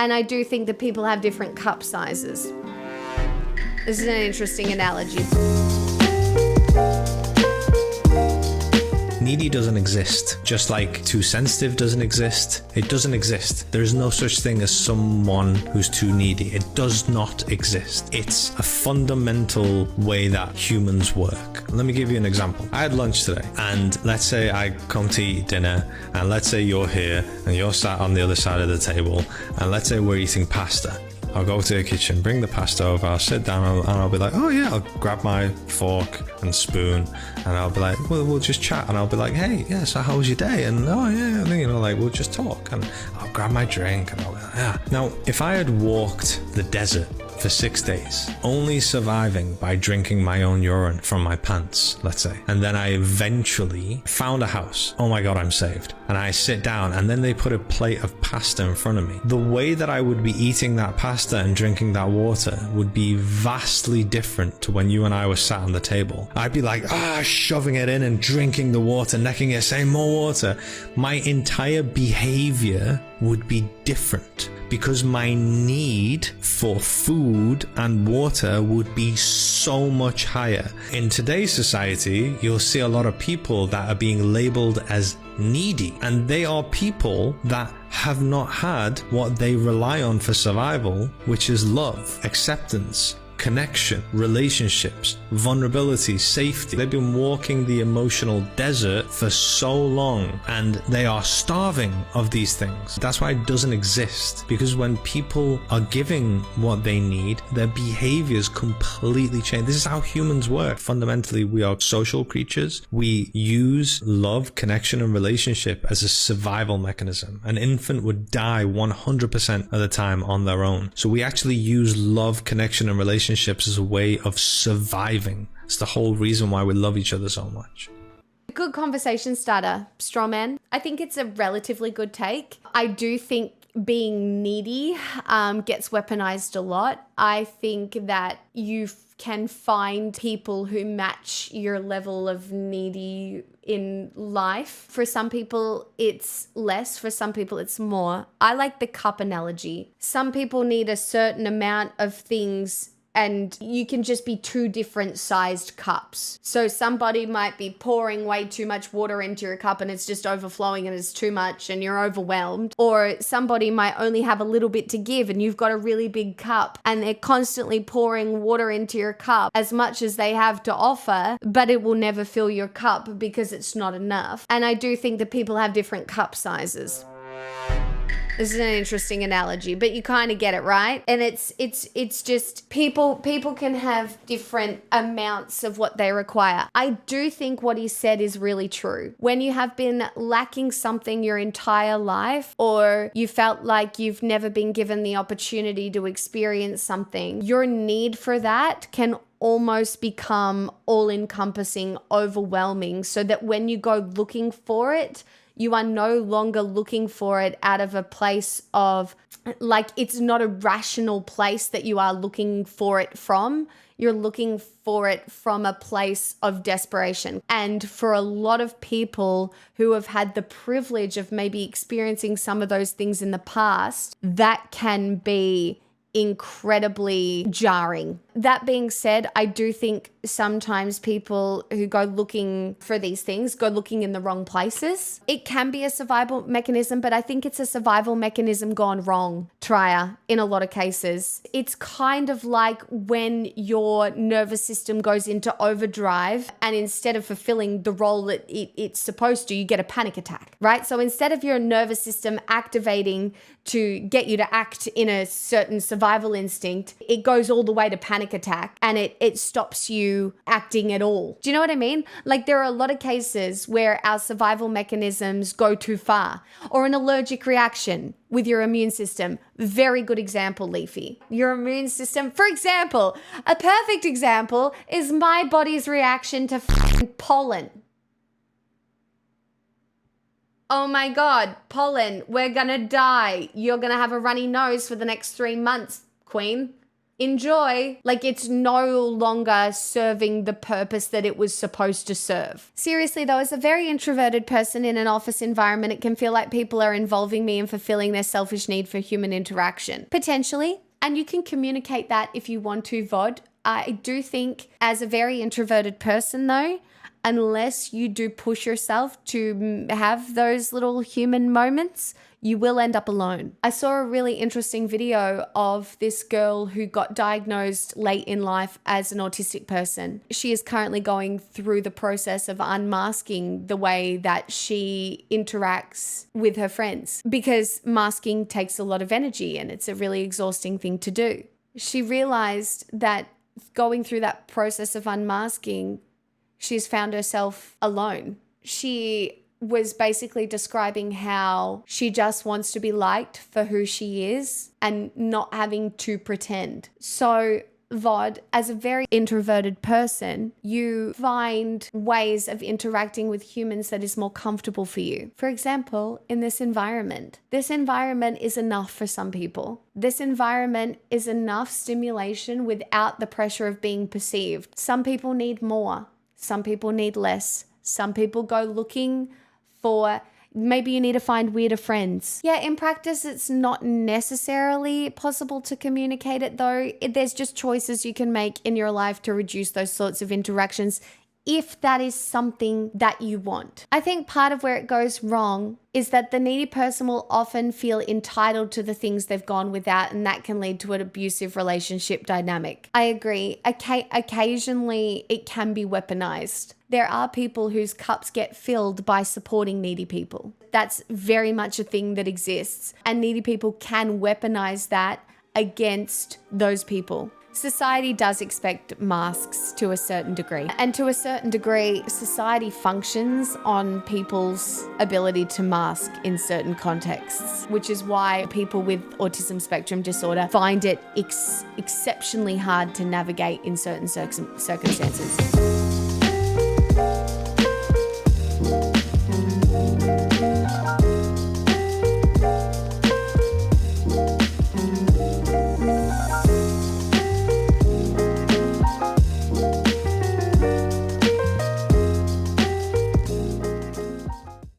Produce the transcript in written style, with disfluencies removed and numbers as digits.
And I do think that people have different cup sizes. This is an interesting analogy. Needy doesn't exist, just like too sensitive doesn't exist. It doesn't exist. There is no such thing as someone who's too needy. It does not exist. It's a fundamental way that humans work. Let me give you an example. I had lunch today, and let's say I come to eat dinner, and let's say you're here and you're sat on the other side of the table, and let's say we're eating pasta. I'll go to the kitchen, bring the pasta over, I'll sit down and I'll be like, oh yeah, I'll grab my fork and spoon and I'll be like, well, we'll just chat. And I'll be like, hey, yeah, so how was your day? And oh yeah, you know, like we'll just talk. And I'll grab my drink and I'll be like, yeah. Now, if I had walked the desert for 6 days, only surviving by drinking my own urine from my pants, let's say, and then I eventually found a house, oh my God, I'm saved. And I sit down and then they put a plate of pasta in front of me. The way that I would be eating that pasta and drinking that water would be vastly different to when you and I were sat on the table. I'd be like, shoving it in and drinking the water, necking it, saying more water. My entire behavior would be different because my need for food and water would be so much higher. In today's society, you'll see a lot of people that are being labeled as needy, and they are people that have not had what they rely on for survival, which is love, acceptance, connection, relationships, vulnerability, safety. They've been walking the emotional desert for so long and they are starving of these things. That's why it doesn't exist, because when people are giving what they need, their behaviors completely change. This is how humans work. Fundamentally, we are social creatures. We use love, connection, and relationship as a survival mechanism. An infant would die 100% of the time on their own. So we actually use love, connection, and relationships as a way of surviving. It's the whole reason why we love each other so much. Good conversation starter, Strawman. I think it's a relatively good take. I do think being needy gets weaponized a lot. I think that you can find people who match your level of needy in life. For some people, it's less. For some people, it's more. I like the cup analogy. Some people need a certain amount of things and you can just be two different sized cups. So somebody might be pouring way too much water into your cup and it's just overflowing and it's too much and you're overwhelmed. Or somebody might only have a little bit to give and you've got a really big cup and they're constantly pouring water into your cup as much as they have to offer, but it will never fill your cup because it's not enough. And I do think that people have different cup sizes. This is an interesting analogy, but you kind of get it, right? And it's just people can have different amounts of what they require. I do think what he said is really true. When you have been lacking something your entire life, or you felt like you've never been given the opportunity to experience something, your need for that can almost become all-encompassing, overwhelming, so that when you go looking for it, you are no longer looking for it out of a place of, like, it's not a rational place that you are looking for it from. You're looking for it from a place of desperation. And for a lot of people who have had the privilege of maybe experiencing some of those things in the past, that can be incredibly jarring. That being said, I do think sometimes people who go looking for these things go looking in the wrong places. It can be a survival mechanism, but I think it's a survival mechanism gone wrong, Trier, in a lot of cases. It's kind of like when your nervous system goes into overdrive and instead of fulfilling the role that it's supposed to, you get a panic attack, right? So instead of your nervous system activating to get you to act in a certain survival instinct, it goes all the way to panic attack and it stops you acting at all. Do you know what I mean? Like, there are a lot of cases where our survival mechanisms go too far, or an allergic reaction with your immune system. Very good example, Leafy. Your immune system, for example, a perfect example is my body's reaction to pollen. Oh my God, pollen, we're gonna die. You're gonna have a runny nose for the next 3 months, Queen. enjoy. Like, it's no longer serving the purpose that it was supposed to serve. Seriously though, as a very introverted person in an office environment, it can feel like people are involving me in fulfilling their selfish need for human interaction. Potentially. And you can communicate that if you want to, VOD. I do think as a very introverted person though, unless you do push yourself to have those little human moments, you will end up alone. I saw a really interesting video of this girl who got diagnosed late in life as an autistic person. She is currently going through the process of unmasking the way that she interacts with her friends, because masking takes a lot of energy and it's a really exhausting thing to do. She realized that going through that process of unmasking, she's found herself alone. She was basically describing how she just wants to be liked for who she is and not having to pretend. So VOD, as a very introverted person, you find ways of interacting with humans that is more comfortable for you. For example, in this environment is enough for some people. This environment is enough stimulation without the pressure of being perceived. Some people need more. Some people need less. Some people go looking for, maybe you need to find weirder friends. Yeah, in practice, it's not necessarily possible to communicate it though. There's just choices you can make in your life to reduce those sorts of interactions if that is something that you want. I think part of where it goes wrong is that the needy person will often feel entitled to the things they've gone without, and that can lead to an abusive relationship dynamic. I agree. Occasionally, it can be weaponized. There are people whose cups get filled by supporting needy people. That's very much a thing that exists, and needy people can weaponize that against those people. Society does expect masks to a certain degree. And to a certain degree, society functions on people's ability to mask in certain contexts, which is why people with autism spectrum disorder find it exceptionally hard to navigate in certain circumstances.